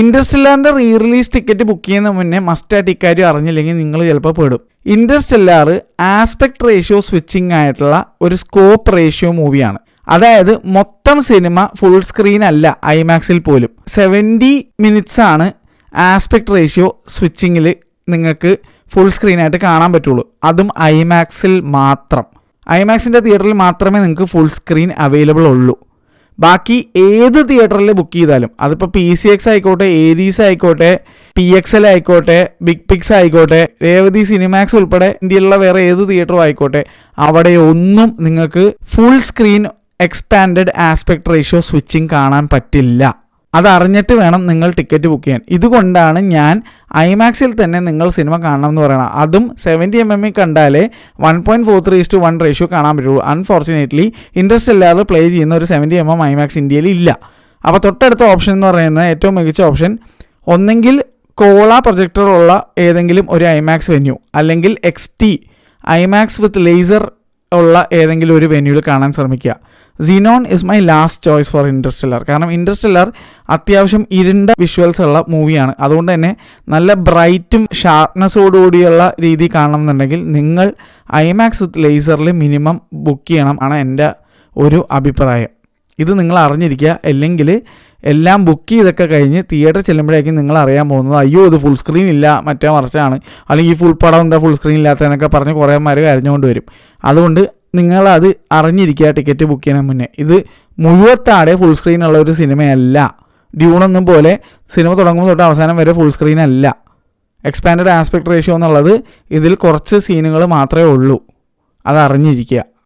ഇന്റർസ്റ്റെല്ലാറിന്റെ re release ticket book ചെയ്യുന്ന മുന്നേ മസ്റ്റായിട്ട് ഇക്കാര്യം അറിഞ്ഞില്ലെങ്കിൽ നിങ്ങൾ ചിലപ്പോൾ പെടും. ഇന്റർസ്റ്റെല്ലാർ ആസ്പെക്ട് റേഷ്യോ സ്വിച്ചിങ് ആയിട്ടുള്ള ഒരു സ്കോപ്പ് റേഷ്യോ മൂവിയാണ്. അതായത് മൊത്തം സിനിമ ഫുൾ സ്ക്രീൻ അല്ല, ഐമാക്സിൽ പോലും 70 minutes ആണ് ആസ്പെക്ട് റേഷ്യോ സ്വിച്ചിങ്ങിൽ നിങ്ങൾക്ക് ഫുൾ സ്ക്രീനായിട്ട് കാണാൻ പറ്റുള്ളൂ. അതും ഐമാക്സിൽ മാത്രം. ഐമാക്സിൻ്റെ തിയേറ്ററിൽ മാത്രമേ നിങ്ങൾക്ക് ഫുൾ സ്ക്രീൻ അവൈലബിൾ ഉള്ളൂ. ബാക്കി ഏത് തിയേറ്ററിൽ ബുക്ക് ചെയ്താലും, അതിപ്പോൾ PCX ആയിക്കോട്ടെ, ഏരീസ് ആയിക്കോട്ടെ, PXL ആയിക്കോട്ടെ, ബിഗ് പിക്സ് ആയിക്കോട്ടെ, രേവതി സിനിമാക്സ് ഉൾപ്പെടെ ഇന്ത്യയിലുള്ള വേറെ ഏത് തിയേറ്ററും ആയിക്കോട്ടെ, അവിടെ ഒന്നും നിങ്ങൾക്ക് full screen expanded aspect ratio switching കാണാൻ പറ്റില്ല. അതറിഞ്ഞിട്ട് വേണം നിങ്ങൾ ടിക്കറ്റ് ബുക്ക് ചെയ്യാൻ. ഇതുകൊണ്ടാണ് ഞാൻ ഐമാക്സിൽ തന്നെ നിങ്ങൾ സിനിമ കാണണം എന്ന് പറയണം. അതും 70 mm കണ്ടാലേ 1.43:1 റേഷ്യോ കാണാൻ പറ്റുള്ളൂ. അൺഫോർച്ചുനേറ്റ്ലി ഇന്റർസ്റ്റെല്ലാറിൽ പ്ലേ ചെയ്യുന്ന ഒരു 70 mm ഐമാക്സ് ഇന്ത്യയിൽ ഇല്ല. അപ്പോൾ തൊട്ടടുത്ത ഓപ്ഷൻ എന്ന് പറയുന്നത് ഏറ്റവും മികച്ച ഓപ്ഷൻ ഒന്നെങ്കിൽ കോള പ്രൊജക്ടർ ഉള്ള ഏതെങ്കിലും ഒരു ഐമാക്സ് വെന്യൂ, അല്ലെങ്കിൽ XT ഐമാക്സ് വിത്ത് ലേസർ ഉള്ള ഏതെങ്കിലും ഒരു വെന്യൂവിൽ കാണാൻ ശ്രമിക്കുക. Xenon is my last choice for interstellar. കാരണം ഇന്റർസ്റ്റെല്ലാർ അത്യാവശ്യം ഇരുണ്ട വിഷ്വൽസ് ഉള്ള മൂവിയാണ്. അതുകൊണ്ട് തന്നെ നല്ല ബ്രൈറ്റും ഷാർപ്നെസ്സോടുകൂടിയുള്ള രീതി കാണണമെന്നുണ്ടെങ്കിൽ നിങ്ങൾ ഐമാക്സ് വിത്ത് ലേസറിൽ മിനിമം ബുക്ക് ചെയ്യണം ആണ് എൻ്റെ ഒരു അഭിപ്രായം. ഇത് നിങ്ങൾ അറിഞ്ഞിരിക്കുക. അല്ലെങ്കിൽ എല്ലാം ബുക്ക് ചെയ്തൊക്കെ കഴിഞ്ഞ് തിയേറ്ററിൽ ചെല്ലുമ്പോഴേക്കും നിങ്ങൾ അറിയാൻ പോകുന്നത് അയ്യോ ഇത് ഫുൾ സ്ക്രീൻ ഇല്ല, മറ്റേ മറിച്ചാണ്, അല്ലെങ്കിൽ ഈ ഫുൾ പടം എന്താ ഫുൾ സ്ക്രീൻ ഇല്ലാത്തതെന്നൊക്കെ പറഞ്ഞ് കുറേ പേര് കരഞ്ഞുകൊണ്ട് വരും. അതുകൊണ്ട് നിങ്ങളത് അറിഞ്ഞിരിക്കുക ടിക്കറ്റ് ബുക്ക് ചെയ്യുന്നതിന് മുന്നേ. ഇത് മുഴുവത്താടെ ഫുൾ സ്ക്രീനുള്ള ഒരു സിനിമയല്ല. ഡ്യൂണൊന്നും പോലെ സിനിമ തുടങ്ങുമ്പോൾ തൊട്ട് അവസാനം വരെ ഫുൾ സ്ക്രീൻ അല്ല. എക്സ്പാൻഡഡ് ആസ്പെക്ട് റേഷ്യോ എന്നുള്ളത് ഇതിൽ കുറച്ച് സീനുകൾ മാത്രമേ ഉള്ളൂ. അത് അറിഞ്ഞിരിക്കുക.